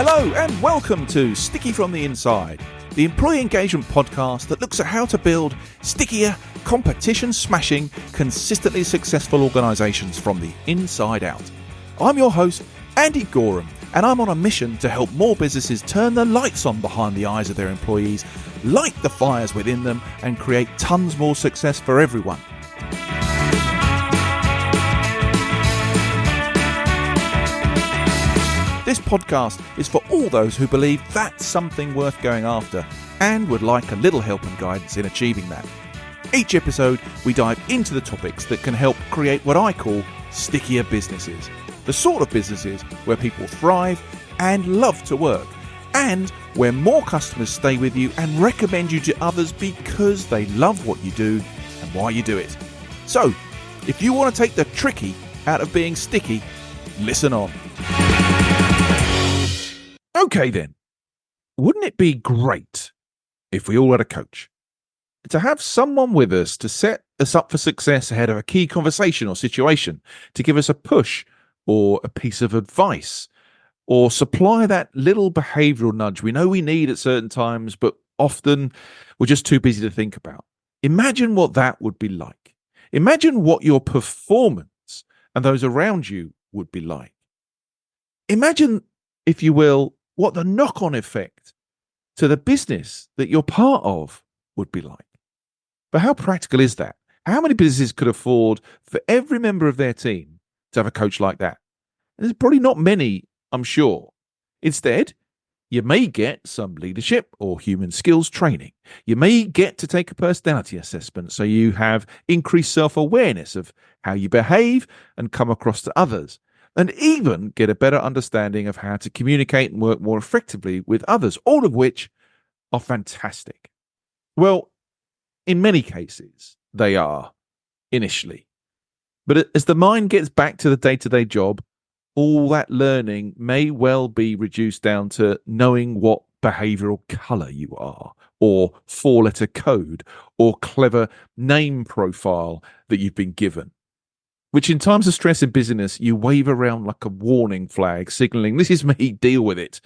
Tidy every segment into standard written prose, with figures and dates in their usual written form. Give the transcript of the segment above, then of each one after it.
Hello and welcome to Sticky from the Inside, the employee engagement podcast that looks at how to build stickier, competition-smashing, consistently successful organisations from the inside out. I'm your host, Andy Goram, and I'm on a mission to help more businesses turn the lights on behind the eyes of their employees, light the fires within them, and create tons more success for everyone. This podcast is for all those who believe that's something worth going after and would like a little help and guidance in achieving that. Each episode, we dive into the topics that can help create what I call stickier businesses. The sort of businesses where people thrive and love to work, and where more customers stay with you and recommend you to others because they love what you do and why you do it. So, if you want to take the tricky out of being sticky, listen on. Okay then, wouldn't it be great if we all had a coach? To have someone with us to set us up for success ahead of a key conversation or situation, to give us a push or a piece of advice, or supply that little behavioural nudge we know we need at certain times, but often we're just too busy to think about. Imagine what that would be like. Imagine what your performance and those around you would be like. Imagine, if you will, what the knock-on effect to the business that you're part of would be like. But how practical is that? How many businesses could afford for every member of their team to have a coach like that? And there's probably not many, I'm sure. Instead, you may get some leadership or human skills training. You may get to take a personality assessment so you have increased self-awareness of how you behave and come across to others, and even get a better understanding of how to communicate and work more effectively with others, all of which are fantastic. Well, in many cases, they are initially. But as the mind gets back to the day-to-day job, all that learning may well be reduced down to knowing what behavioural colour you are, or four-letter code, or clever name profile that you've been given, which in times of stress and busyness, you wave around like a warning flag, signalling, this is me, deal with it.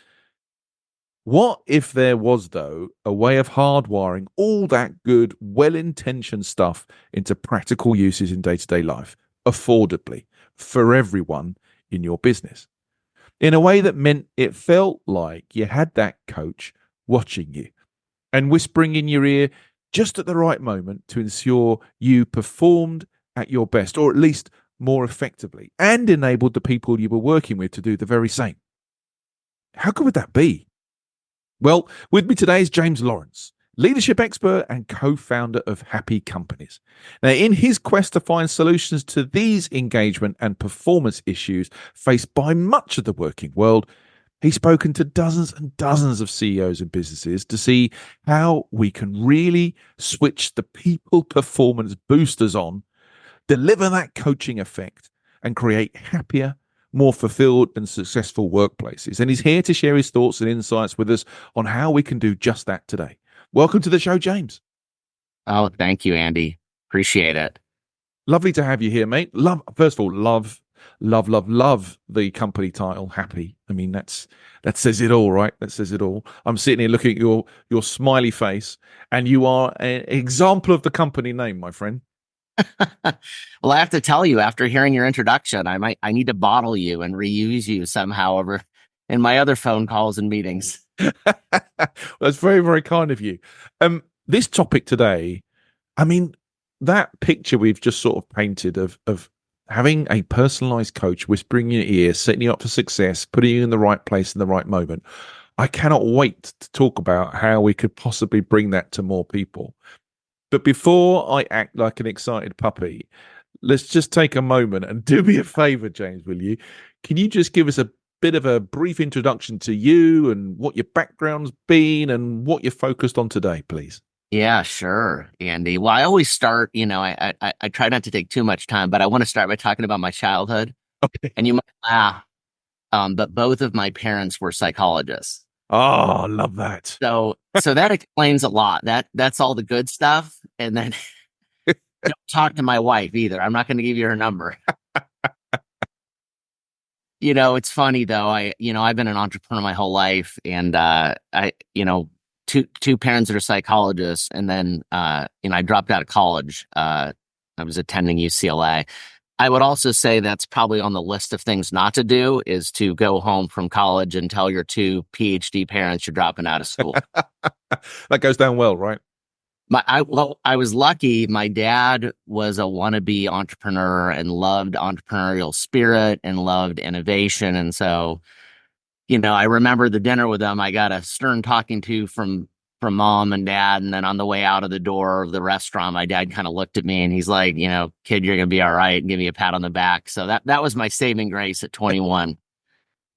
What if there was, though, a way of hardwiring all that good, well-intentioned stuff into practical uses in day-to-day life, affordably, for everyone in your business, in a way that meant it felt like you had that coach watching you and whispering in your ear just at the right moment to ensure you performed at your best, or at least more effectively, and enabled the people you were working with to do the very same. How good would that be? Well, with me today is James Lawrence, leadership expert and co-founder of Happy Companies. Now, in his quest to find solutions to these engagement and performance issues faced by much of the working world, he's spoken to dozens and dozens of CEOs and businesses to see how we can really switch the people performance boosters on, deliver that coaching effect, and create happier, more fulfilled and successful workplaces. And he's here to share his thoughts and insights with us on how we can do just that today. Welcome to the show, James. Oh, thank you, Andy. Appreciate it. Lovely to have you here, mate. First of all, love the company title, Happy. I mean, that says it all, right? That says it all. I'm sitting here looking at your smiley face, and you are an example of the company name, my friend. Well, I have to tell you, after hearing your introduction, I need to bottle you and reuse you somehow over in my other phone calls and meetings. That's very, very kind of you. This topic today, I mean, that picture we've just sort of painted of having a personalized coach whispering in your ear, setting you up for success, putting you in the right place in the right moment. I cannot wait to talk about how we could possibly bring that to more people. But before I act like an excited puppy, let's just take a moment and do me a favor, James, will you? Can you just give us a bit of a brief introduction to you and what your background's been and what you're focused on today, please? Yeah, sure, Andy. Well, I always start, I try not to take too much time, but I want to start by talking about my childhood. Okay. And you might laugh, but both of my parents were psychologists. Oh, I love that. So that explains a lot. That's all the good stuff. And then don't talk to my wife either. I'm not going to give you her number. It's funny though. I've been an entrepreneur my whole life, and two parents that are psychologists, and then I dropped out of college. I was attending UCLA. I would also say that's probably on the list of things not to do is to go home from college and tell your two PhD parents you're dropping out of school. That goes down well, right? I was lucky. My dad was a wannabe entrepreneur and loved entrepreneurial spirit and loved innovation. And so, I remember the dinner with them. I got a stern talking to from mom and dad. And then on the way out of the door of the restaurant, my dad kind of looked at me and he's like, kid, you're going to be all right, and give me a pat on the back. So that was my saving grace at 21.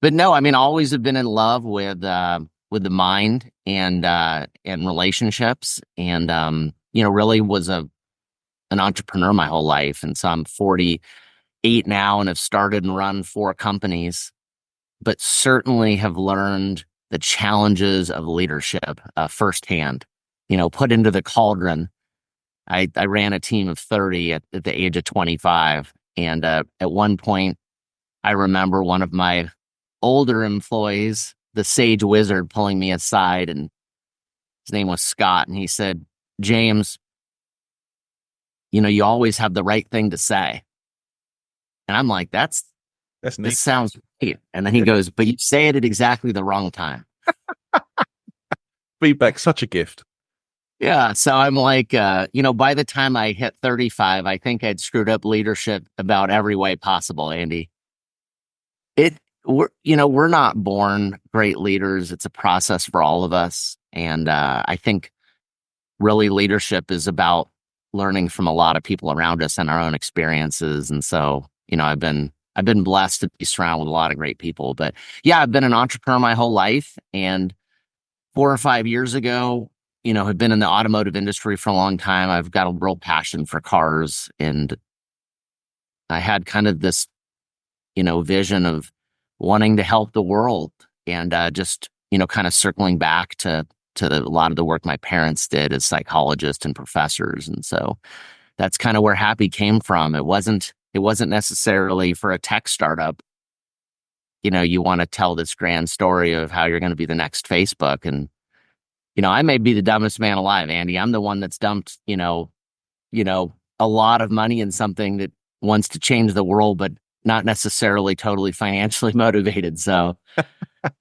But no, I mean, always have been in love with the mind and relationships, and really was an entrepreneur my whole life. And so I'm 48 now and have started and run 4 companies, but certainly have learned the challenges of leadership firsthand. Put into the cauldron. I ran a team of 30 at the age of 25, and at one point, I remember one of my older employees, the sage wizard, pulling me aside, and his name was Scott, and he said, James, you always have the right thing to say. And I'm like, That's neat. this sounds great. And then he goes, but you say it at exactly the wrong time. Feedback, such a gift. Yeah. So I'm like, by the time I hit 35, I think I'd screwed up leadership about every way possible, Andy. We're not born great leaders. It's a process for all of us. And I think really leadership is about learning from a lot of people around us and our own experiences. And so, I've been blessed to be surrounded with a lot of great people. But yeah, I've been an entrepreneur my whole life. And 4 or 5 years ago, have been in the automotive industry for a long time. I've got a real passion for cars. And I had kind of this, vision of wanting to help the world, and just, kind of circling back to a lot of the work my parents did as psychologists and professors. And so that's kind of where Happy came from. It wasn't necessarily for a tech startup. You want to tell this grand story of how you're going to be the next Facebook. And, I may be the dumbest man alive, Andy. I'm the one that's dumped, a lot of money in something that wants to change the world, but not necessarily totally financially motivated. So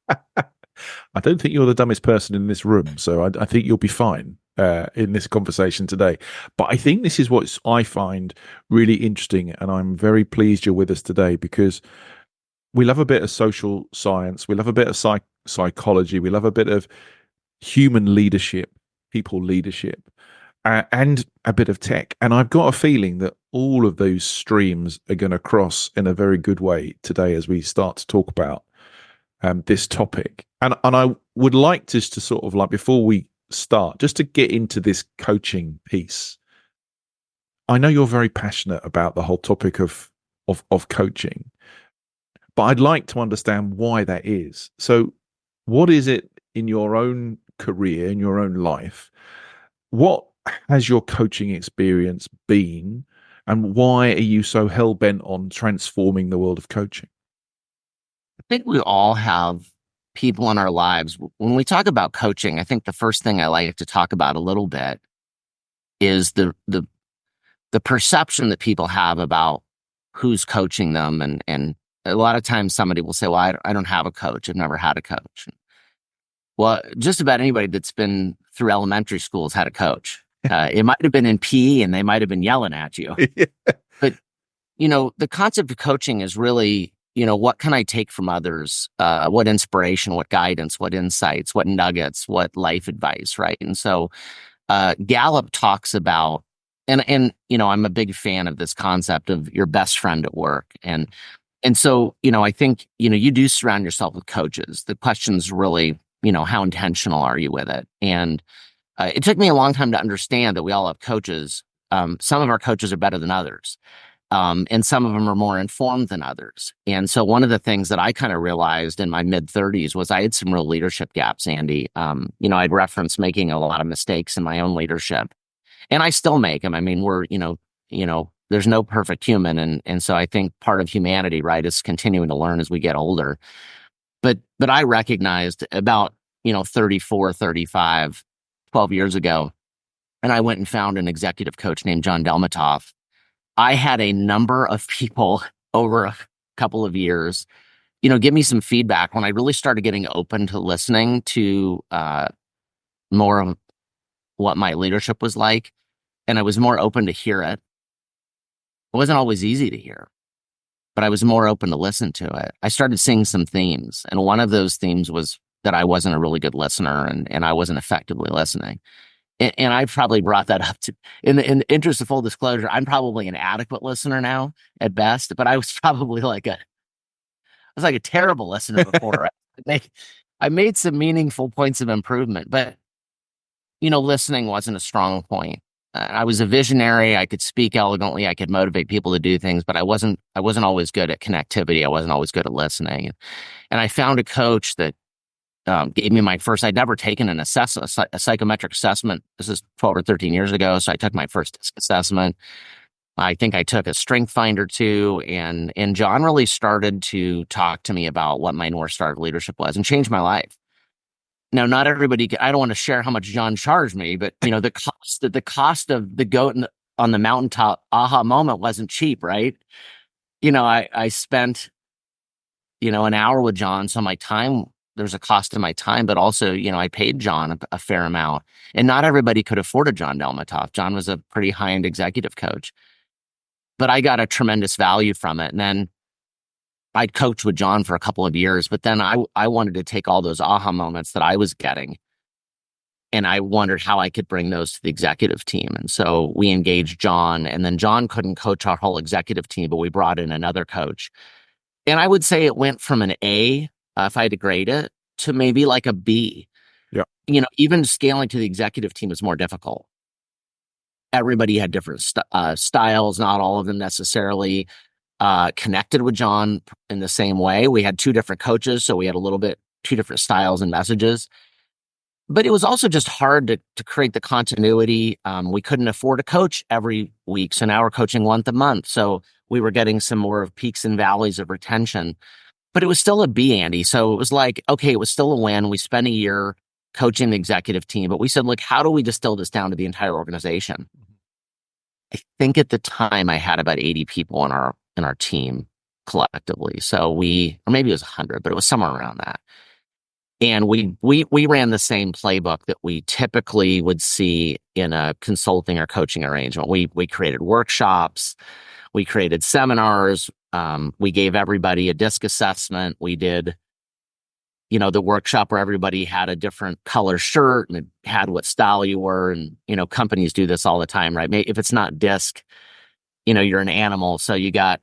I don't think you're the dumbest person in this room, so I think you'll be fine in this conversation today. But I think this is what I find really interesting, and I'm very pleased you're with us today, because we love a bit of social science, we love a bit of psychology, we love a bit of human leadership, people leadership, and a bit of tech. And I've got a feeling that all of those streams are going to cross in a very good way today as we start to talk about this topic. And I would like to sort of, like, before we start, just to get into this coaching piece. I know you're very passionate about the whole topic of coaching, but I'd like to understand why that is. So what is it in your own career, in your own life? What has your coaching experience been, and why are you so hell-bent on transforming the world of coaching? I think we all have people in our lives. When we talk about coaching, I think the first thing I like to talk about a little bit is the perception that people have about who's coaching them. And a lot of times somebody will say, well, I don't have a coach. I've never had a coach. Well, just about anybody that's been through elementary school has had a coach. It might have been in PE and they might have been yelling at you. Yeah. But, the concept of coaching is really, what can I take from others? What inspiration, what guidance, what insights, what nuggets, what life advice, right? And so Gallup talks about, and I'm a big fan of this concept of your best friend at work. And so, I think, you do surround yourself with coaches. The question's really, how intentional are you with it? And it took me a long time to understand that we all have coaches. Some of our coaches are better than others. And some of them are more informed than others. And so one of the things that I kind of realized in my mid-30s was I had some real leadership gaps, Andy. I'd reference making a lot of mistakes in my own leadership. And I still make them. I mean, we're, there's no perfect human. And so I think part of humanity, right, is continuing to learn as we get older. But I recognized about, 34, 35, 12 years ago, and I went and found an executive coach named John Delmatoff. I had a number of people over a couple of years, give me some feedback when I really started getting open to listening to more of what my leadership was like. And I was more open to hear it. It wasn't always easy to hear, but I was more open to listen to it. I started seeing some themes. And one of those themes was that I wasn't a really good listener and I wasn't effectively listening. And I probably brought that up to, in the interest of full disclosure, I'm probably an adequate listener now at best, but I was probably like a terrible listener before. I made some meaningful points of improvement, but listening wasn't a strong point. I was a visionary. I could speak elegantly. I could motivate people to do things, but I wasn't always good at connectivity. I wasn't always good at listening. And I found a coach that gave me my first. I'd never taken an assessment, a psychometric assessment. This is 12 or 13 years ago. So I took my first DISC assessment. I think I took a strength finder too. And John really started to talk to me about what my North Star of leadership was and changed my life. Now, not everybody, I don't want to share how much John charged me, but the cost of the goat on the mountaintop aha moment wasn't cheap, right? I spent, an hour with John. So my time, there's a cost to my time, but also, I paid John a fair amount, and not everybody could afford a John Delmatoff. John was a pretty high-end executive coach, but I got a tremendous value from it. And then I'd coached with John for a couple of years, but then I wanted to take all those aha moments that I was getting, and I wondered how I could bring those to the executive team. And so we engaged John, and then John couldn't coach our whole executive team, but we brought in another coach. And I would say it went from an A, if I had to grade it, to maybe like a B. Yeah. Even scaling to the executive team was more difficult. Everybody had different styles, not all of them necessarily connected with John in the same way. We had two different coaches, so we had two different styles and messages. But it was also just hard to create the continuity. We couldn't afford a coach every week, so now we're coaching once a month. So we were getting some more of peaks and valleys of retention. But it was still a B, Andy. So it was like, okay, it was still a win. We spent a year coaching the executive team, but we said, look, how do we distill this down to the entire organization? I think at the time I had about 80 people in our team collectively. So or maybe it was 100, but it was somewhere around that. And we ran the same playbook that we typically would see in a consulting or coaching arrangement. We created workshops, we created seminars, we gave everybody a DISC assessment. We did, the workshop where everybody had a different color shirt and it had what style you were. And, companies do this all the time, right? If it's not DISC, you're an animal. So you got,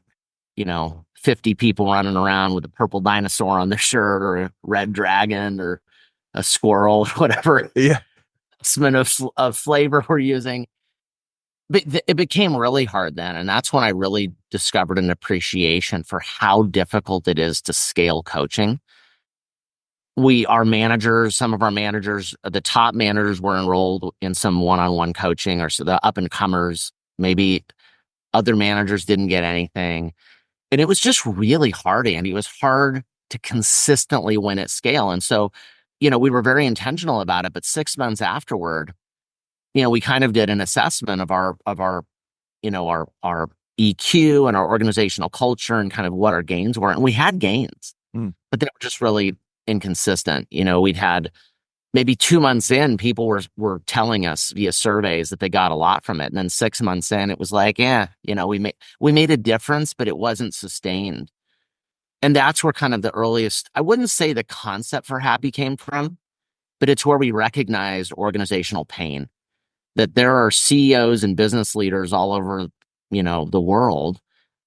50 people running around with a purple dinosaur on their shirt or a red dragon or a squirrel, whatever. Yeah. Of flavor we're using. But it became really hard then. And that's when I really discovered an appreciation for how difficult it is to scale coaching. Some of our managers, the top managers were enrolled in some one-on-one coaching, or so the up and comers, maybe other managers didn't get anything. And it was just really hard, Andy. It was hard to consistently win at scale. And so, we were very intentional about it, but 6 months afterward, we kind of did an assessment of our EQ and our organizational culture and kind of what our gains were. And we had gains, but they were just really inconsistent. We'd had maybe 2 months in, people were telling us via surveys that they got a lot from it. And then 6 months in, it was like, we made a difference, but it wasn't sustained. And that's where kind of the earliest, I wouldn't say the concept for happy came from, but it's where we recognized organizational pain, that there are CEOs and business leaders all over, the world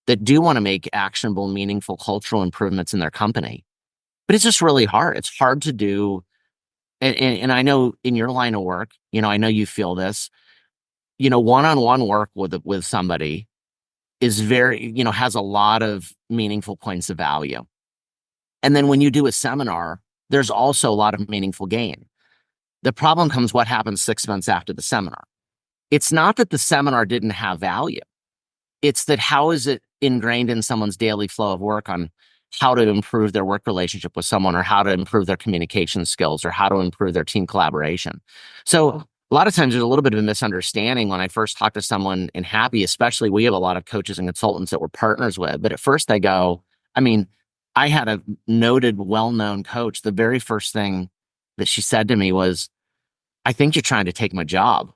that do want to make actionable, meaningful cultural improvements in their company. But it's just really hard. It's hard to do. And I know in your line of work, I know you feel this, one-on-one work with somebody is very, has a lot of meaningful points of value. And then when you do a seminar, there's also a lot of meaningful gain. The problem comes what happens 6 months after the seminar. It's not that the seminar didn't have value. It's that how is it ingrained in someone's daily flow of work on how to improve their work relationship with someone, or how to improve their communication skills, or how to improve their team collaboration. So a lot of times there's a little bit of a misunderstanding when I first talk to someone in Happy, especially we have a lot of coaches and consultants that we're partners with. But at first they go, I mean, I had a noted, well-known coach. The very first thing that she said to me was, I think you're trying to take my job.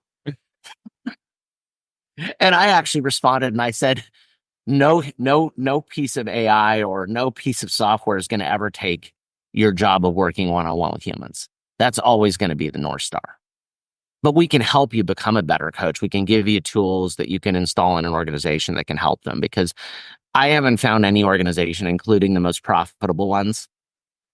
And I actually responded and I said, no piece of AI or no piece of software is going to ever take your job of working one-on-one with humans. That's always going to be the North Star. But we can help you become a better coach. We can give you tools that you can install in an organization that can help them, because I haven't found any organization, including the most profitable ones,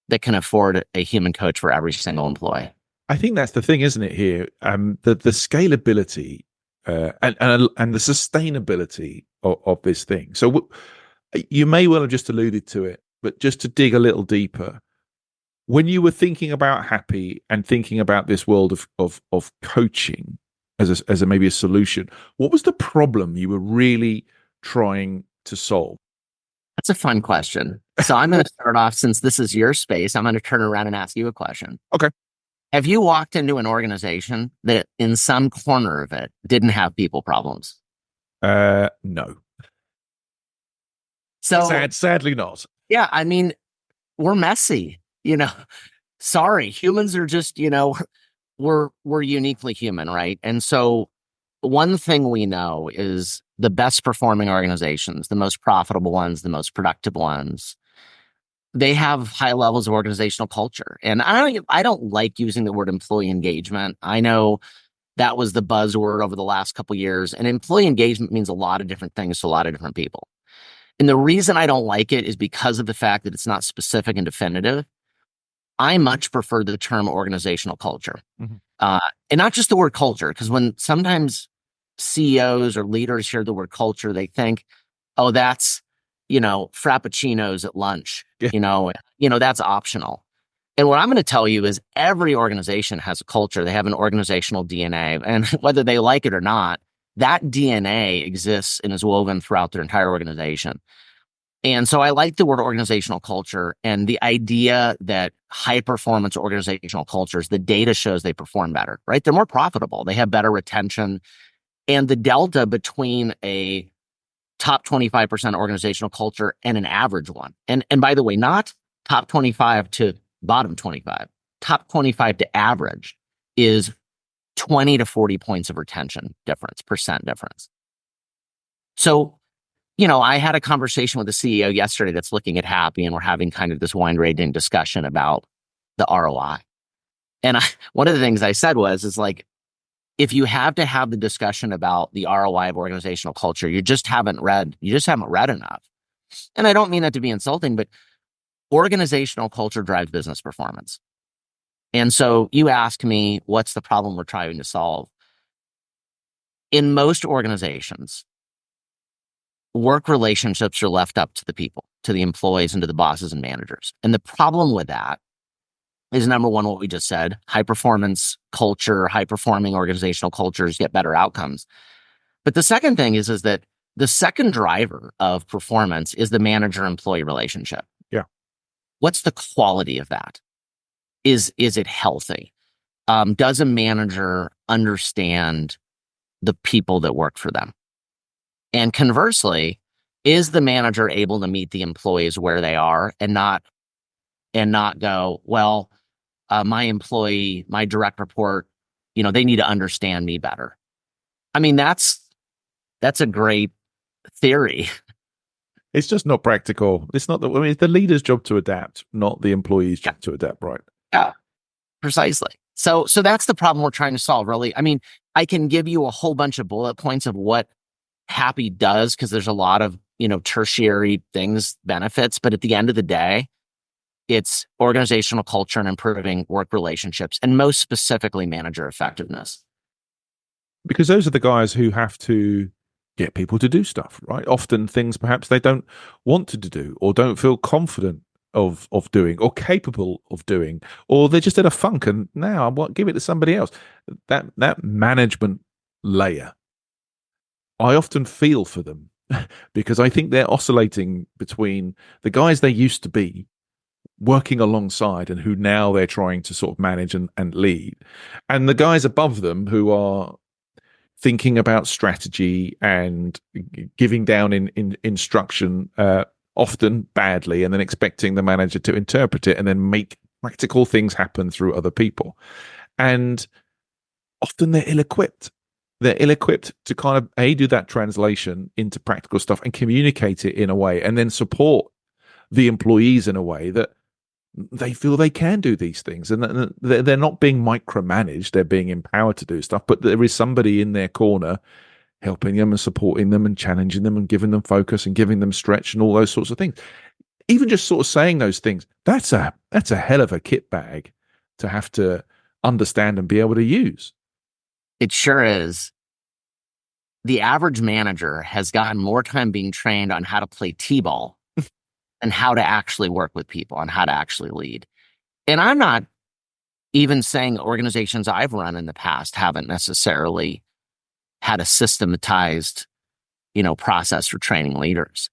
that can afford a human coach for every single employee. I think that's the thing, isn't it? Here, the scalability and the sustainability of this thing. So you may well have just alluded to it, but just to dig a little deeper, when you were thinking about Happy and thinking about this world of coaching as a maybe a solution, what was the problem you were really trying to solve? That's a fun question. So I'm going to start off, since this is your space, I'm going to turn around and ask you a question. Okay. Have you walked into an organization that in some corner of it didn't have people problems? No. So Sadly not. yeah, I mean, we're messy, sorry, humans are just, we're uniquely human, right? And so one thing we know is the best performing organizations, the most profitable ones, the most productive ones, they have high levels of organizational culture. And I don't like using the word employee engagement. I know that was the buzzword over the last couple of years, and employee engagement means a lot of different things to a lot of different people. And the reason I don't like it is because of the fact that it's not specific and definitive. I much prefer the term organizational culture. Mm-hmm. And not just the word culture, because when sometimes CEOs or leaders hear the word culture, they think, oh, that's, frappuccinos at lunch, Yeah. that's optional. And what I'm going to tell you is every organization has a culture. They have an organizational DNA, and whether they like it or not, that DNA exists and is woven throughout their entire organization. And so I like the word organizational culture, and the idea that high performance organizational cultures, the data shows they perform better, right? They're more profitable. They have better retention. And the delta between a top 25% organizational culture and an average one. And by the way, not top 25 to bottom 25, top 25 to average is 20 to 40 points of retention difference, percent difference. So, I had a conversation with the CEO yesterday that's looking at Happy, and we're having kind of this wine-ranging discussion about the ROI. And one of the things I said is like, if you have to have the discussion about the ROI of organizational culture, you just haven't read enough. And I don't mean that to be insulting, but organizational culture drives business performance. And so you ask me, what's the problem we're trying to solve? In most organizations, work relationships are left up to the people, to the employees, and to the bosses and managers. And the problem with that is, number one, what we just said: high performance culture, high performing organizational cultures get better outcomes. But the second thing is that the second driver of performance is the manager employee relationship. Yeah. What's the quality of that? Is it healthy? Does a manager understand the people that work for them? And conversely, is the manager able to meet the employees where they are and not go, well, my employee, my direct report, they need to understand me better. I mean, that's a great theory. It's just not practical. It's the leader's job to adapt, not the employee's job to adapt, right? Yeah, precisely. So that's the problem we're trying to solve, really. I mean, I can give you a whole bunch of bullet points of what Happy does, because there's a lot of, tertiary things, benefits. But at the end of the day, it's organizational culture and improving work relationships, and most specifically manager effectiveness. Because those are the guys who have to get people to do stuff, right? Often things perhaps they don't want to do, or don't feel confident of doing, or capable of doing, or they're just in a funk and now give it to somebody else. That management layer, I often feel for them because I think they're oscillating between the guys they used to be working alongside and who now they're trying to sort of manage and lead, and the guys above them who are thinking about strategy and giving down in instruction, often badly, and then expecting the manager to interpret it and then make practical things happen through other people. And often they're ill-equipped. They're ill-equipped to kind of do that translation into practical stuff and communicate it in a way, and then support the employees in a way that they feel they can do these things, and they're not being micromanaged. They're being empowered to do stuff, but there is somebody in their corner helping them and supporting them and challenging them and giving them focus and giving them stretch and all those sorts of things. Even just sort of saying those things, that's a hell of a kit bag to have to understand and be able to use. It sure is. The average manager has gotten more time being trained on how to play t-ball and how to actually work with people and how to actually lead. And I'm not even saying organizations I've run in the past haven't necessarily had a systematized, process for training leaders.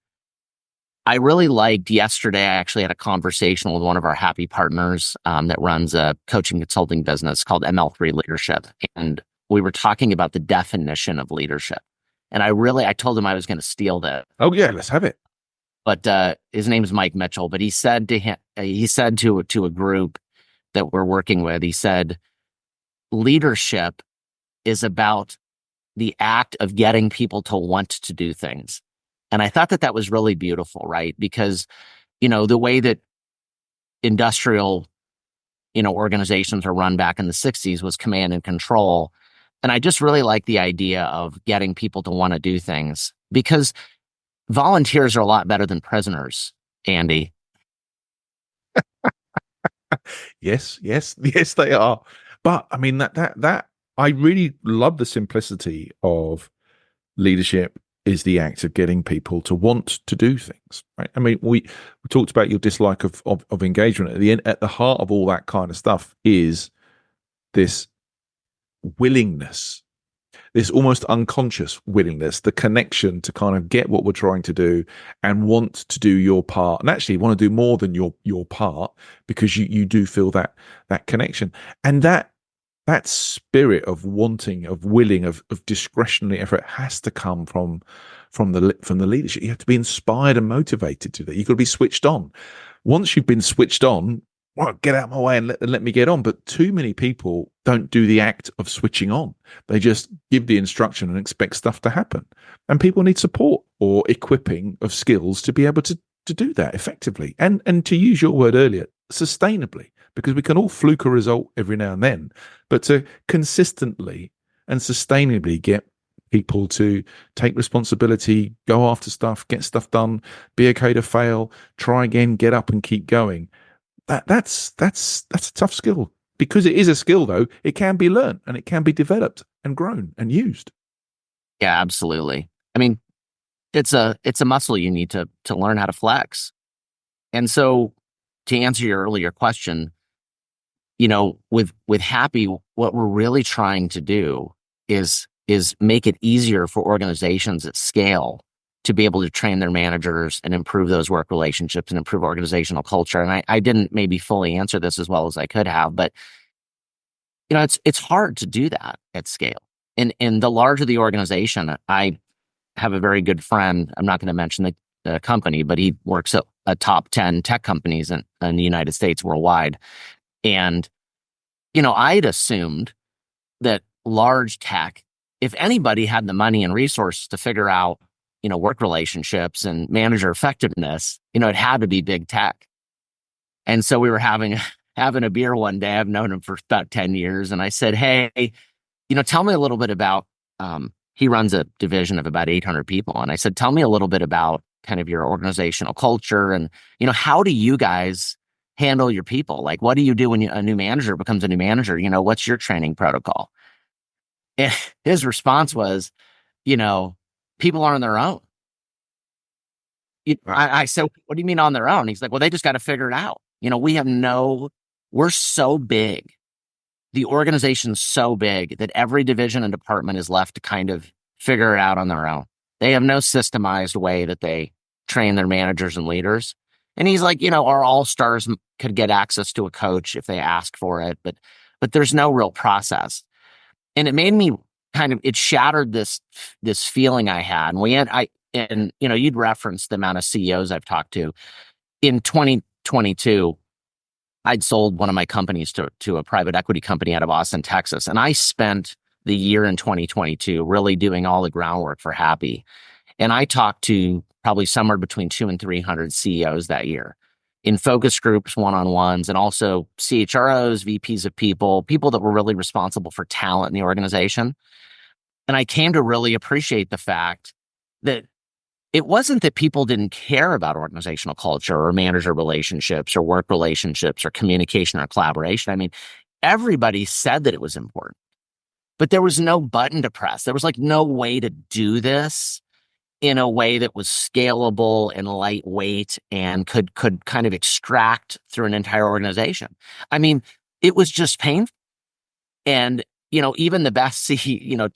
I really liked yesterday, I actually had a conversation with one of our happy partners that runs a coaching consulting business called ML3 Leadership. And we were talking about the definition of leadership. And I told him I was going to steal that. Oh yeah, let's have it. But his name is Mike Mitchell. But he said to a group that we're working with, he said, leadership is about the act of getting people to want to do things. And I thought that was really beautiful, right? Because, the way that industrial, organizations are run back in the 60s was command and control. And I just really like the idea of getting people to want to do things, because volunteers are a lot better than prisoners, Andy. Yes, they are. But I mean that I really love the simplicity of leadership is the act of getting people to want to do things. Right? I mean, we talked about your dislike of engagement. At the end, at the heart of all that kind of stuff is this willingness, this almost unconscious willingness, the connection to kind of get what we're trying to do and want to do your part, and actually want to do more than your part, because you do feel that connection, and that spirit of wanting, of willing, of discretionary effort has to come from the leadership. You have to be inspired and motivated to that. You've got to be switched on. Once you've been switched on, well, get out of my way and let me get on. But too many people don't do the act of switching on. They just give the instruction and expect stuff to happen. And people need support or equipping of skills to be able to do that effectively. And to use your word earlier, sustainably, because we can all fluke a result every now and then, but to consistently and sustainably get people to take responsibility, go after stuff, get stuff done, be okay to fail, try again, get up and keep going. That's a tough skill. Because it is a skill, though, it can be learned and it can be developed and grown and used. Yeah, absolutely. I mean, it's a muscle you need to learn how to flex. And so, to answer your earlier question, with Happy, what we're really trying to do is make it easier for organizations at scale to be able to train their managers and improve those work relationships and improve organizational culture. And I didn't maybe fully answer this as well as I could have, but it's hard to do that at scale. And the larger the organization, I have a very good friend. I'm not going to mention the company, but he works at a top 10 tech companies in the United States worldwide. And, I'd assumed that large tech, if anybody had the money and resources to figure out, work relationships and manager effectiveness, it had to be big tech. And so we were having a beer one day. I've known him for about 10 years. And I said, hey, tell me a little bit about, he runs a division of about 800 people. And I said, tell me a little bit about kind of your organizational culture and, how do you guys handle your people? Like, what do you do when a new manager becomes a new manager? What's your training protocol? And his response was, people are on their own. I said, what do you mean on their own? He's like, well, they just got to figure it out. We're so big. The organization's so big that every division and department is left to kind of figure it out on their own. They have no systemized way that they train their managers and leaders. And he's like, our all-stars could get access to a coach if they ask for it, but there's no real process. And it made me it shattered this feeling I had. And you'd referenced the amount of CEOs I've talked to. In 2022, I'd sold one of my companies to a private equity company out of Austin, Texas. And I spent the year in 2022 really doing all the groundwork for Happy. And I talked to probably somewhere between 200 and 300 CEOs that year in focus groups, one-on-ones, and also CHROs, VPs of people that were really responsible for talent in the organization. And I came to really appreciate the fact that it wasn't that people didn't care about organizational culture or manager relationships or work relationships or communication or collaboration. I mean, everybody said that it was important, but there was no button to press. There was like no way to do this in a way that was scalable and lightweight and could kind of extract through an entire organization. I mean, it was just painful. And, even the best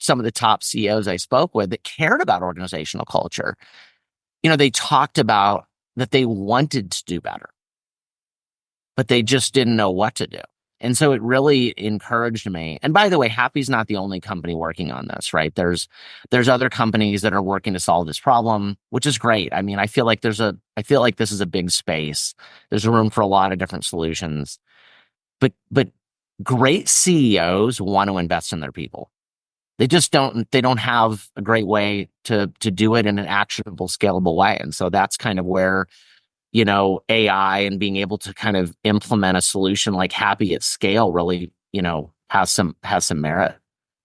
some of the top CEOs I spoke with that cared about organizational culture, they talked about that they wanted to do better, but they just didn't know what to do. And so it really encouraged me. And by the way, Happy's not the only company working on this, right? There's other companies that are working to solve this problem, which is great. I mean, I feel like this is a big space. There's room for a lot of different solutions. But great CEOs want to invest in their people. They just don't have a great way to do it in an actionable, scalable way. And so that's kind of where AI and being able to kind of implement a solution like Happy at scale really, has some merit.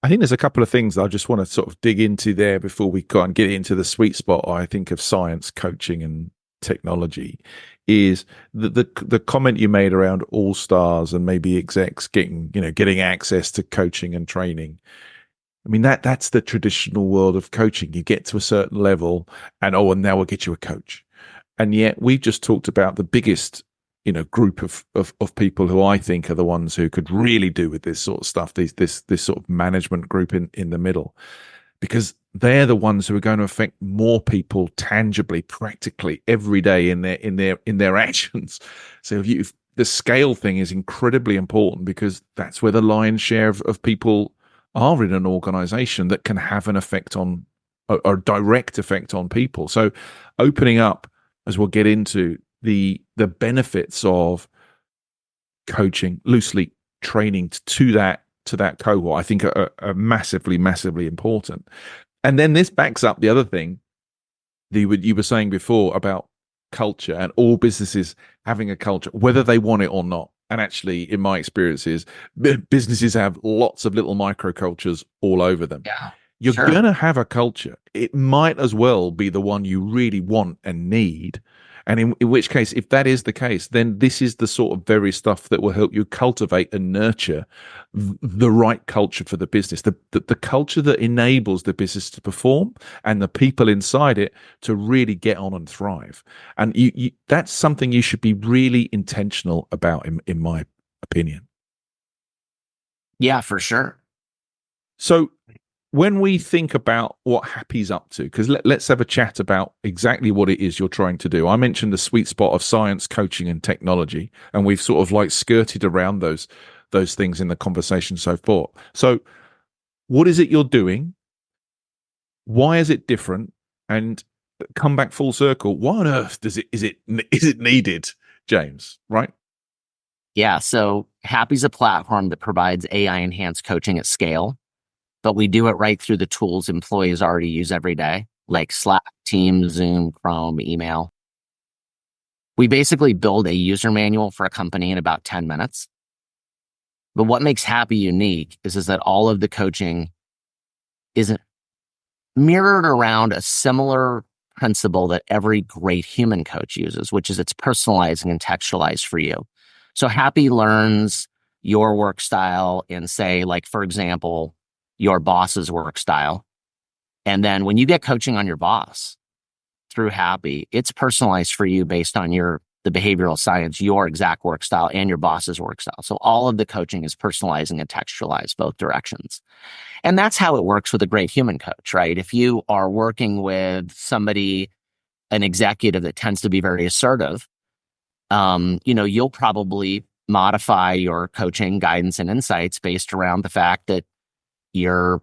I think there's a couple of things I just want to sort of dig into there before we go and get into the sweet spot, I think, of science, coaching, and technology. Is the comment you made around all stars and maybe execs getting access to coaching and training. I mean, that's the traditional world of coaching. You get to a certain level and now we'll get you a coach. And yet we've just talked about the biggest, group of people who I think are the ones who could really do with this sort of stuff, this sort of management group in the middle, because they're the ones who are going to affect more people tangibly, practically every day in their actions. So if the scale thing is incredibly important, because that's where the lion's share of people are in an organization that can have an effect on a direct effect on people. So opening up, as we'll get into, the benefits of coaching, loosely training to that cohort, I think are massively, massively important. And then this backs up the other thing you were saying before about culture and all businesses having a culture, whether they want it or not. And actually, in my experiences, businesses have lots of little microcultures all over them. Yeah, You're sure. going to have a culture. It might as well be the one you really want and need. And in which case, if that is the case, then this is the sort of very stuff that will help you cultivate and nurture the right culture for the business, the culture that enables the business to perform and the people inside it to really get on and thrive. And that's something you should be really intentional about, in my opinion. Yeah, for sure. So when we think about what Happy's up to, because let's have a chat about exactly what it is you're trying to do. I mentioned the sweet spot of science, coaching, and technology, and we've sort of like skirted around those things in the conversation so far. So what is it you're doing? Why is it different? And come back full circle, why on earth is it needed, James, right? Yeah, so Happy's a platform that provides AI enhanced coaching at scale, but we do it right through the tools employees already use every day, like Slack, Teams, Zoom, Chrome, email. We basically build a user manual for a company in about 10 minutes. But what makes Happy unique is that all of the coaching is mirrored around a similar principle that every great human coach uses, which is it's personalized and contextualized for you. So Happy learns your work style in, say, like, for example, your boss's work style. And then when you get coaching on your boss through Happy, it's personalized for you based on your the behavioral science, your exact work style and your boss's work style. So all of the coaching is personalized and contextualized both directions. And that's how it works with a great human coach, right? If you are working with somebody, an executive that tends to be very assertive, you'll probably modify your coaching guidance and insights based around the fact that your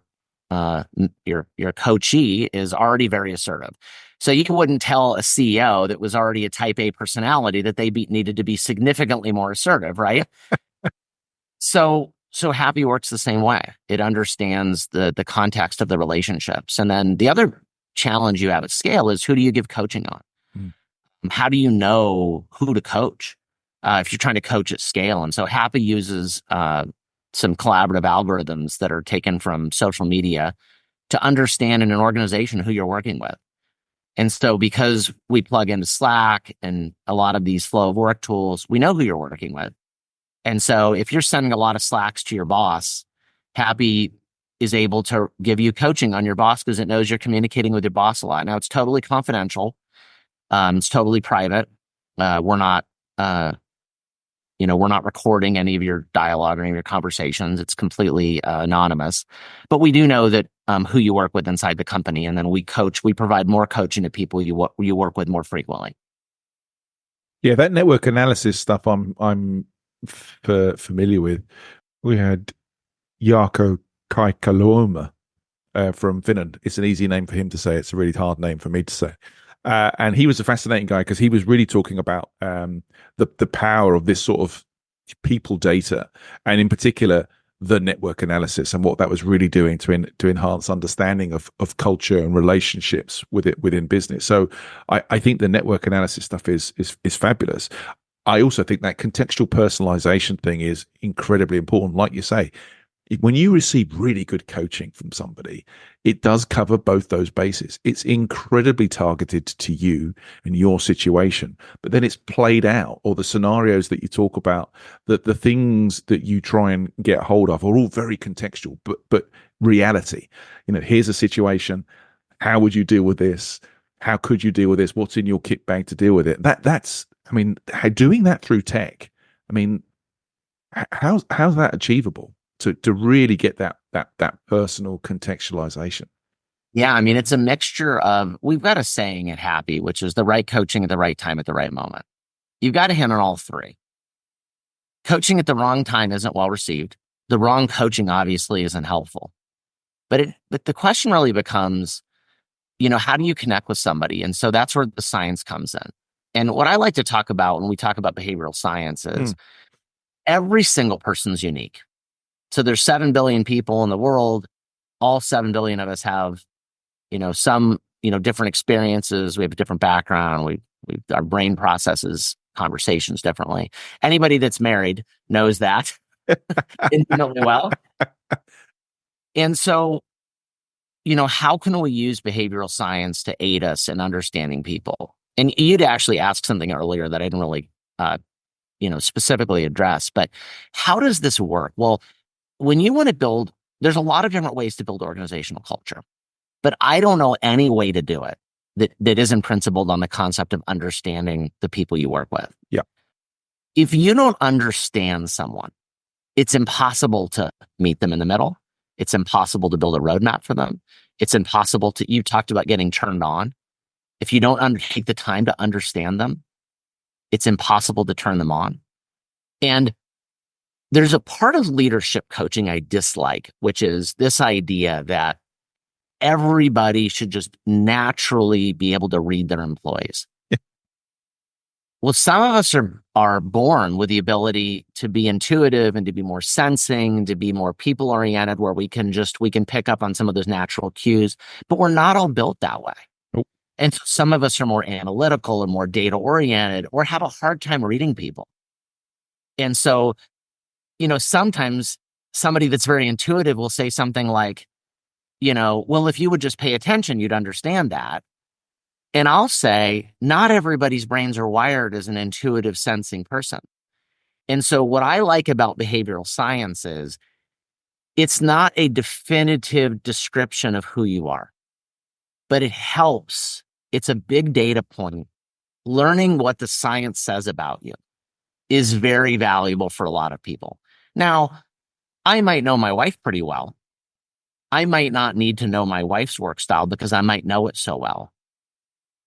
coachee is already very assertive. So you wouldn't tell a CEO that was already a type A personality that they needed to be significantly more assertive, right? So happy works the same way. It understands the context of the relationships. And then the other challenge you have at scale is, who do you give coaching on? Mm. How do you know who to coach if you're trying to coach at scale? And so Happy uses some collaborative algorithms that are taken from social media to understand in an organization who you're working with. And so because we plug into Slack and a lot of these flow of work tools, we know who you're working with. And so if you're sending a lot of Slacks to your boss, Happy is able to give you coaching on your boss because it knows you're communicating with your boss a lot. Now, it's totally confidential. It's totally private. We're not recording any of your dialogue or any of your conversations. It's completely anonymous. But we do know that who you work with inside the company, and then we provide more coaching to people you work with more frequently. Yeah, that network analysis stuff I'm familiar with. We had Jarkko Kaikaloma from Finland. It's an easy name for him to say. It's a really hard name for me to say. And he was a fascinating guy because he was really talking about the power of this sort of people data, and in particular the network analysis, and what that was really doing to enhance understanding of culture and relationships within business. So I think the network analysis stuff is fabulous. I also think that contextual personalization thing is incredibly important. Like you say, when you receive really good coaching from somebody, it does cover both those bases. It's incredibly targeted to you and your situation, but then it's played out, or the scenarios that you talk about, that the things that you try and get hold of are all very contextual, but reality. Here's a situation. How would you deal with this? How could you deal with this? What's in your kit bag to deal with it? That's doing that through tech. How's that achievable? To really get that personal contextualization. Yeah, it's a mixture of, we've got a saying at Happy, which is the right coaching at the right time at the right moment. You've got to hit on all three. Coaching at the wrong time isn't well received. The wrong coaching obviously isn't helpful. But the question really becomes, how do you connect with somebody? And so that's where the science comes in. And what I like to talk about when we talk about behavioral science is every single person's unique. So there's 7 billion people in the world. All 7 billion of us have, some, different experiences. We have a different background. Our brain processes conversations differently. Anybody that's married knows that intimately well. And so, how can we use behavioral science to aid us in understanding people? And you'd actually asked something earlier that I didn't really, specifically address, but how does this work? Well, when you want to build, there's a lot of different ways to build organizational culture, but I don't know any way to do it that isn't principled on the concept of understanding the people you work with. Yeah. If you don't understand someone, it's impossible to meet them in the middle. It's impossible to build a roadmap for them. It's impossible you talked about getting turned on. If you don't take the time to understand them, it's impossible to turn them on. And there's a part of leadership coaching I dislike, which is this idea that everybody should just naturally be able to read their employees. Yeah. Well, some of us are born with the ability to be intuitive and to be more sensing, to be more people oriented, where we can pick up on some of those natural cues, but we're not all built that way. Nope. And so some of us are more analytical and more data oriented, or have a hard time reading people. And so, sometimes somebody that's very intuitive will say something like, well, if you would just pay attention, you'd understand that. And I'll say, not everybody's brains are wired as an intuitive sensing person. And so what I like about behavioral science is it's not a definitive description of who you are, but it helps. It's a big data point learning what the science says about you is very valuable for a lot of people. Now, I might know my wife pretty well. I might not need to know my wife's work style because I might know it so well.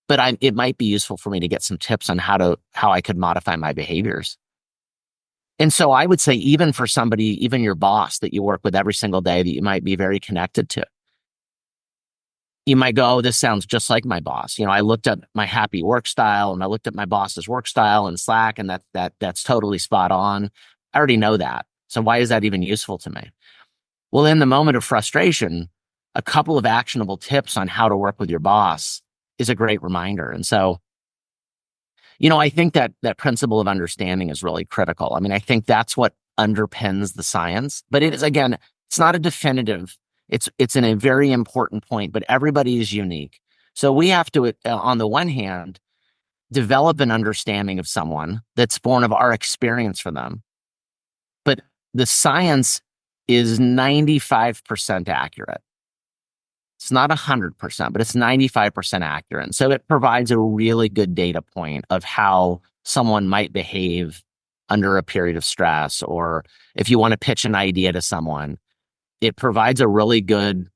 But it might be useful for me to get some tips on how I could modify my behaviors. And so I would say, even for somebody, even your boss that you work with every single day that you might be very connected to, you might go, oh, this sounds just like my boss. You know, I looked at my happy work style and I looked at my boss's work style in Slack, and that's totally spot on. I already know that. So why is that even useful to me? Well, in the moment of frustration, a couple of actionable tips on how to work with your boss is a great reminder. And so, I think that principle of understanding is really critical. I mean, I think that's what underpins the science, but it is, again, it's not a definitive. It's in a very important point, but everybody is unique. So we have to, on the one hand, develop an understanding of someone that's born of our experience for them. But the science is 95% accurate. It's not 100%, but it's 95% accurate. And so it provides a really good data point of how someone might behave under a period of stress, or if you want to pitch an idea to someone, it provides a really good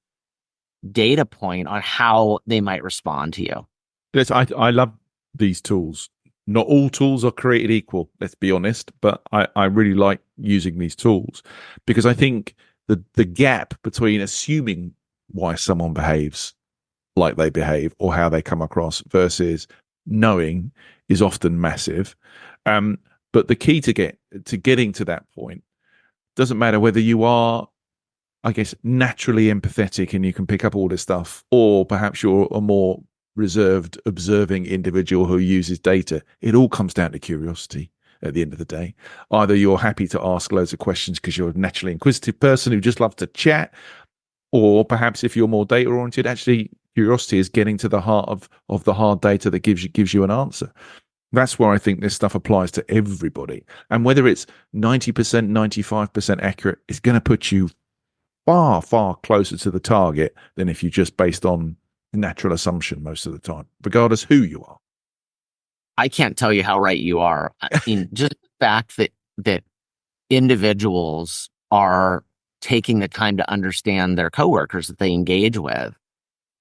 data point on how they might respond to you. Yes, I love these tools. Not all tools are created equal, let's be honest, but I really like using these tools because I think the gap between assuming why someone behaves like they behave or how they come across versus knowing is often massive. But the key to getting to that point doesn't matter whether you are, I guess, naturally empathetic and you can pick up all this stuff, or perhaps you're a more reserved, observing individual who uses data. It all comes down to curiosity at the end of the day. Either you're happy to ask loads of questions because you're a naturally inquisitive person who just loves to chat, or perhaps if you're more data oriented, actually curiosity is getting to the heart of the hard data that gives you an answer. That's where I think this stuff applies to everybody. And whether it's 90%, 95% accurate, it's going to put you far, far closer to the target than if you just based on natural assumption most of the time, regardless who you are. I can't tell you how right you are. I mean, just the fact that individuals are taking the time to understand their coworkers that they engage with,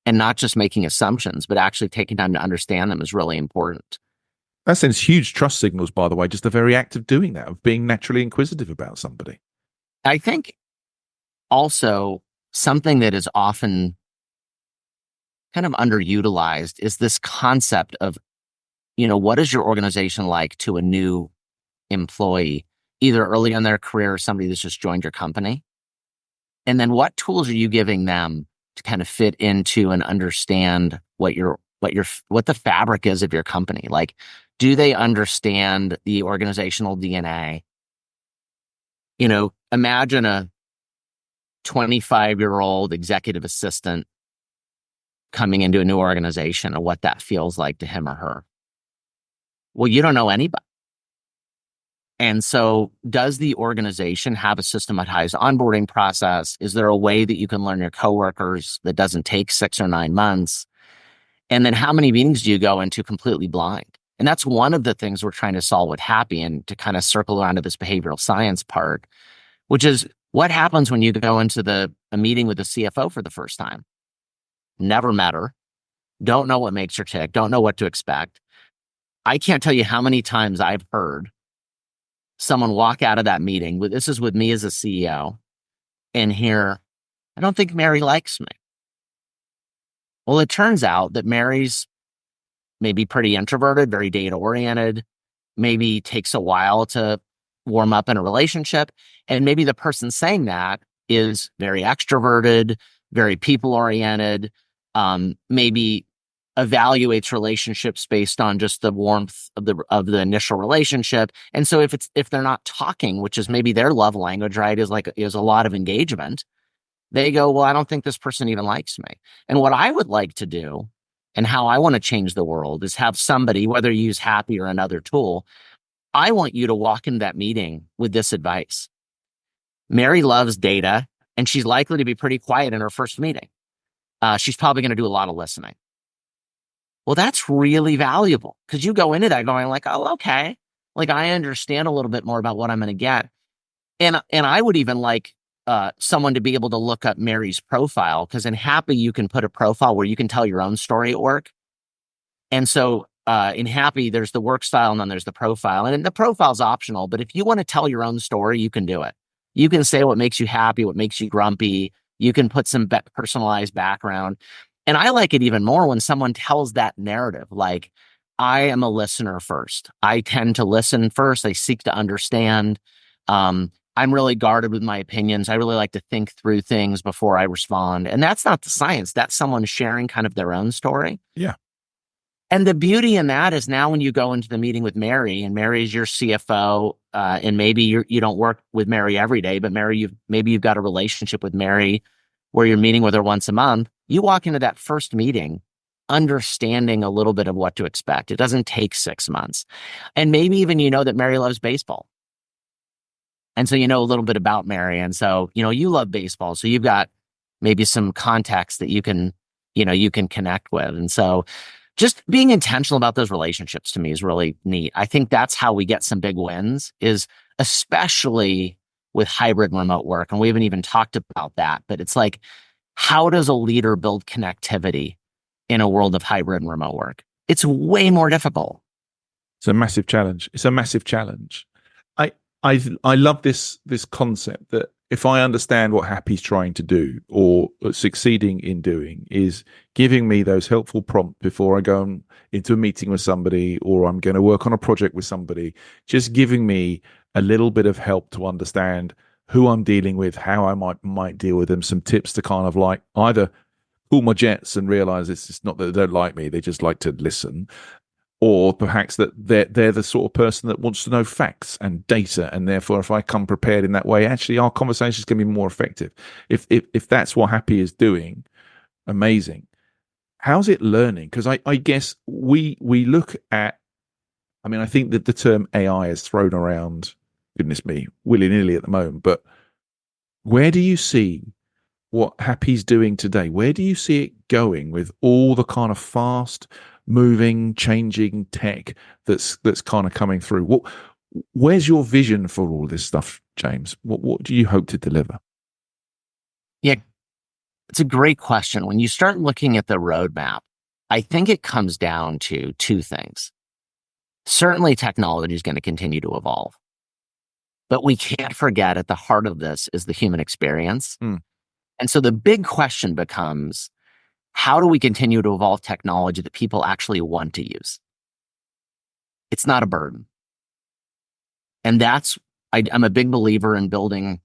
and not just making assumptions, but actually taking time to understand them, is really important. That sends huge trust signals, by the way, just the very act of doing that, of being naturally inquisitive about somebody. I think also something that is often kind of underutilized is this concept of, what is your organization like to a new employee, either early in their career or somebody that's just joined your company? And then what tools are you giving them to kind of fit into and understand what the fabric is of your company? Like, do they understand the organizational DNA? Imagine a 25-year-old executive assistant coming into a new organization, and what that feels like to him or her. Well, you don't know anybody. And so, does the organization have a systematized onboarding process? Is there a way that you can learn your coworkers that doesn't take 6 or 9 months? And then how many meetings do you go into completely blind? And that's one of the things we're trying to solve with Happy, and to kind of circle around to this behavioral science part, which is what happens when you go into a meeting with the CFO for the first time? Never met her, don't know what makes her tick, don't know what to expect. I can't tell you how many times I've heard someone walk out of that meeting this is with me as a CEO, and hear, I don't think Mary likes me. Well, it turns out that Mary's maybe pretty introverted, very data oriented, maybe takes a while to warm up in a relationship. And maybe the person saying that is very extroverted, very people oriented, maybe evaluates relationships based on just the warmth of the initial relationship. And so if they're not talking, which is maybe their love language, right, is a lot of engagement, they go, well, I don't think this person even likes me. And what I would like to do, and how I want to change the world, is have somebody, whether you use Happy or another tool, I want you to walk into that meeting with this advice. Mary loves data, and she's likely to be pretty quiet in her first meeting. She's probably going to do a lot of listening. Well, that's really valuable because you go into that going like, oh, okay. Like I understand a little bit more about what I'm going to get. And I would even like someone to be able to look up Mary's profile because in Happy, you can put a profile where you can tell your own story at work. And so in Happy, there's the work style and then there's the profile. And the profile's optional, but if you want to tell your own story, you can do it. You can say what makes you happy, what makes you grumpy. You can put some personalized background. And I like it even more when someone tells that narrative, like, I am a listener first. I tend to listen first. I seek to understand. I'm really guarded with my opinions. I really like to think through things before I respond. And that's not the science. That's someone sharing kind of their own story. Yeah. And the beauty in that is now when you go into the meeting with Mary and Mary's your CFO, and maybe you don't work with Mary every day, but maybe you've got a relationship with Mary where you're meeting with her once a month. You walk into that first meeting understanding a little bit of what to expect. It doesn't take 6 months. And maybe even you know that Mary loves baseball. And so you know a little bit about Mary. And so, you love baseball. So you've got maybe some context that you can connect with. And so just being intentional about those relationships to me is really neat. I think that's how we get some big wins, is especially with hybrid and remote work. And we haven't even talked about that, but it's like, how does a leader build connectivity in a world of hybrid and remote work? It's way more difficult. It's a massive challenge. It's a massive challenge. I love this concept that if I understand what Happy's trying to do or succeeding in doing is giving me those helpful prompts before I go into a meeting with somebody or I'm going to work on a project with somebody, just giving me a little bit of help to understand who I'm dealing with, how I might deal with them, some tips to kind of like either pull my jets and realize it's not that they don't like me, they just like to listen, or perhaps that they're the sort of person that wants to know facts and data, and therefore if I come prepared in that way, actually our conversations can be more effective. If that's what Happy is doing, amazing. How's it learning? Because I guess we look at, I think that the term AI is thrown around, goodness me, willy-nilly at the moment, but where do you see what Happy's doing today? Where do you see it going with all the kind of fast moving, changing tech that's kind of coming through? Where's your vision for all this stuff, James? What do you hope to deliver? Yeah, it's a great question. When you start looking at the roadmap, I think it comes down to two things. Certainly, technology is going to continue to evolve, but we can't forget at the heart of this is the human experience. And so the big question becomes, how do we continue to evolve technology that people actually want to use? It's not a burden. And I'm a big believer in building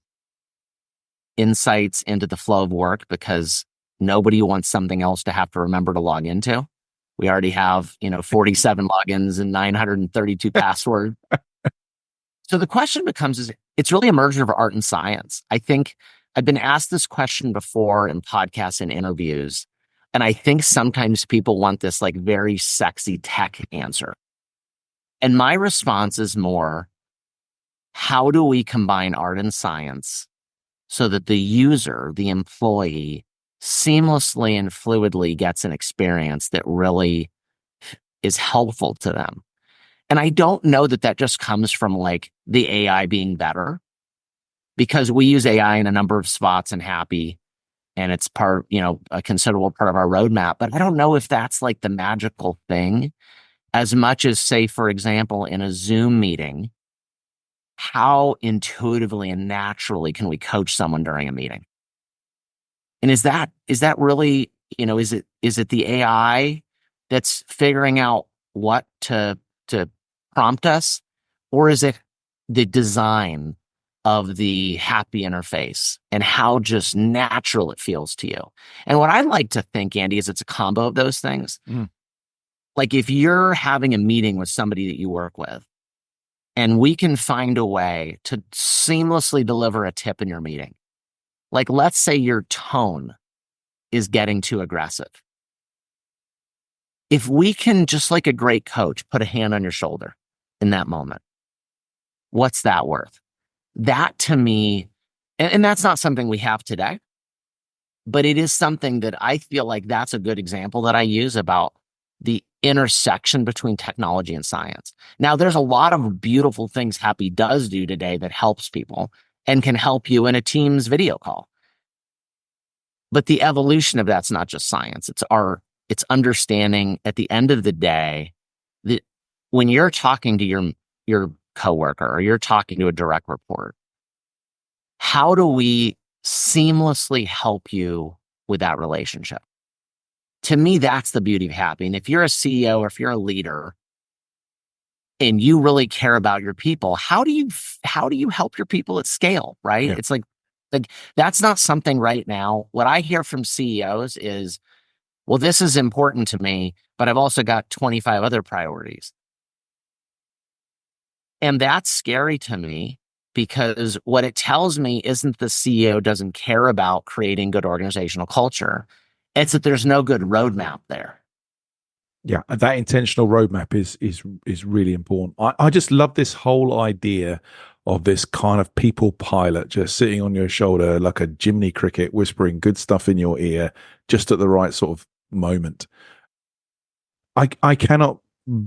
insights into the flow of work because nobody wants something else to have to remember to log into. We already have, 47 logins and 932 passwords. So the question becomes, it's really a merger of art and science. I think I've been asked this question before in podcasts and interviews. And I think sometimes people want this like very sexy tech answer. And my response is more, how do we combine art and science so that the user, the employee, seamlessly and fluidly gets an experience that really is helpful to them? And I don't know that just comes from like the AI being better, because we use AI in a number of spots in Happy. And it's a considerable part of our roadmap. But I don't know if that's like the magical thing as much as, say, for example, in a Zoom meeting, how intuitively and naturally can we coach someone during a meeting? And is that really, is it the AI that's figuring out what to prompt us? Or is it the design of the Happy interface and how just natural it feels to you? And what I like to think, Andy, is it's a combo of those things. Like if you're having a meeting with somebody that you work with and we can find a way to seamlessly deliver a tip in your meeting, like let's say your tone is getting too aggressive. If we can, just like a great coach, put a hand on your shoulder in that moment, what's that worth? That to me, and that's not something we have today, but it is something that I feel like that's a good example that I use about the intersection between technology and science. Now, there's a lot of beautiful things Happy does do today that helps people and can help you in a Teams video call. But the evolution of that's not just science. It's understanding at the end of the day that when you're talking to your coworker or you're talking to a direct report, how do we seamlessly help you with that relationship? To me, that's the beauty of Happy. And if you're a CEO or if you're a leader and you really care about your people, how do you help your people at scale, right? Yeah. It's like that's not something right now. What I hear from CEOs is, well, this is important to me, but I've also got 25 other priorities. And that's scary to me because what it tells me isn't the CEO doesn't care about creating good organizational culture. It's that there's no good roadmap there. Yeah, that intentional roadmap is really important. I just love this whole idea of this kind of people pilot just sitting on your shoulder like a Jiminy Cricket, whispering good stuff in your ear just at the right sort of moment. I cannot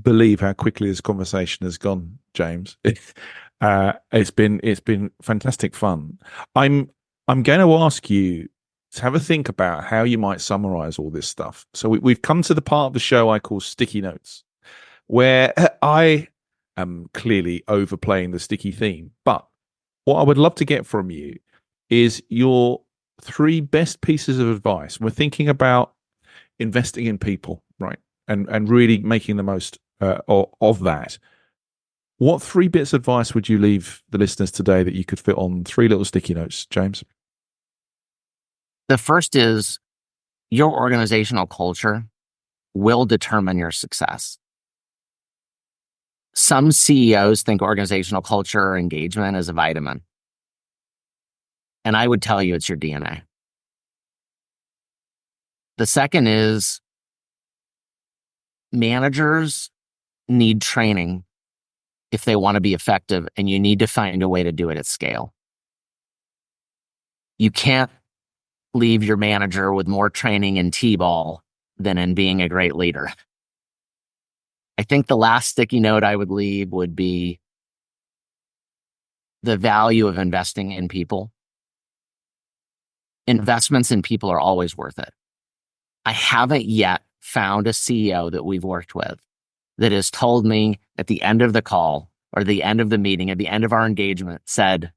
believe how quickly this conversation has gone, James. It's been fantastic fun. I'm going to ask you to have a think about how you might summarize all this stuff. So we've come to the part of the show I call sticky notes, where I am clearly overplaying the sticky theme. But what I would love to get from you is your 3 best pieces of advice. We're thinking about investing in people, right? And really making the most of that. What 3 bits of advice would you leave the listeners today that you could fit on 3 little sticky notes, James? The first is your organizational culture will determine your success. Some CEOs think organizational culture or engagement is a vitamin. And I would tell you it's your DNA. The second is managers need training if they want to be effective, and you need to find a way to do it at scale. You can't leave your manager with more training in T-ball than in being a great leader. I think the last sticky note I would leave would be the value of investing in people. Investments in people are always worth it. I haven't yet found a CEO that we've worked with that has told me at the end of the call or the end of the meeting, at the end of our engagement, said,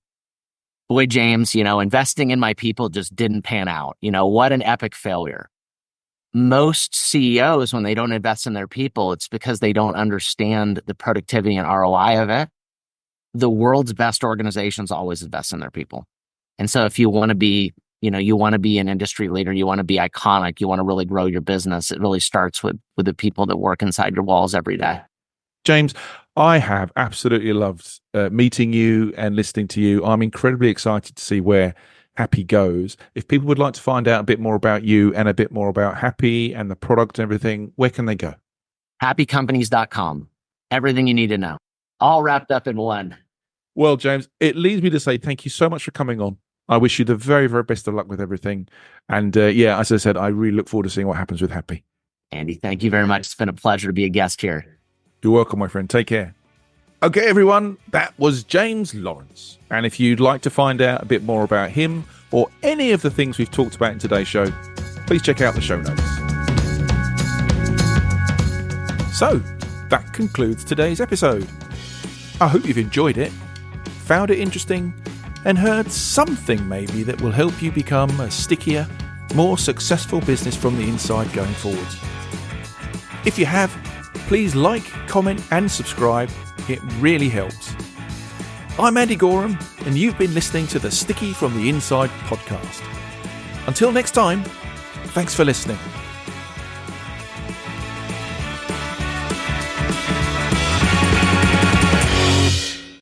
boy, James, investing in my people just didn't pan out. What an epic failure. Most CEOs, when they don't invest in their people, it's because they don't understand the productivity and ROI of it. The world's best organizations always invest in their people. And so if you want to be, you want to be an industry leader, you want to be iconic, you want to really grow your business, it really starts with the people that work inside your walls every day. James, I have absolutely loved meeting you and listening to you. I'm incredibly excited to see where Happy goes. If people would like to find out a bit more about you and a bit more about Happy and the product and everything, where can they go? happycompanies.com. Everything you need to know. All wrapped up in one. Well, James, it leads me to say thank you so much for coming on. I wish you the very, very best of luck with everything. And as I said, I really look forward to seeing what happens with Happy. Andy, thank you very much. It's been a pleasure to be a guest here. You're welcome, my friend. Take care. Okay, everyone, that was James Lawrence. And if you'd like to find out a bit more about him or any of the things we've talked about in today's show, please check out the show notes. So, that concludes today's episode. I hope you've enjoyed it, found it interesting, and heard something maybe that will help you become a stickier, more successful business from the inside going forward. If you have, please like, comment, and subscribe. It really helps. I'm Andy Goram, and you've been listening to the Sticky from the Inside podcast. Until next time, thanks for listening.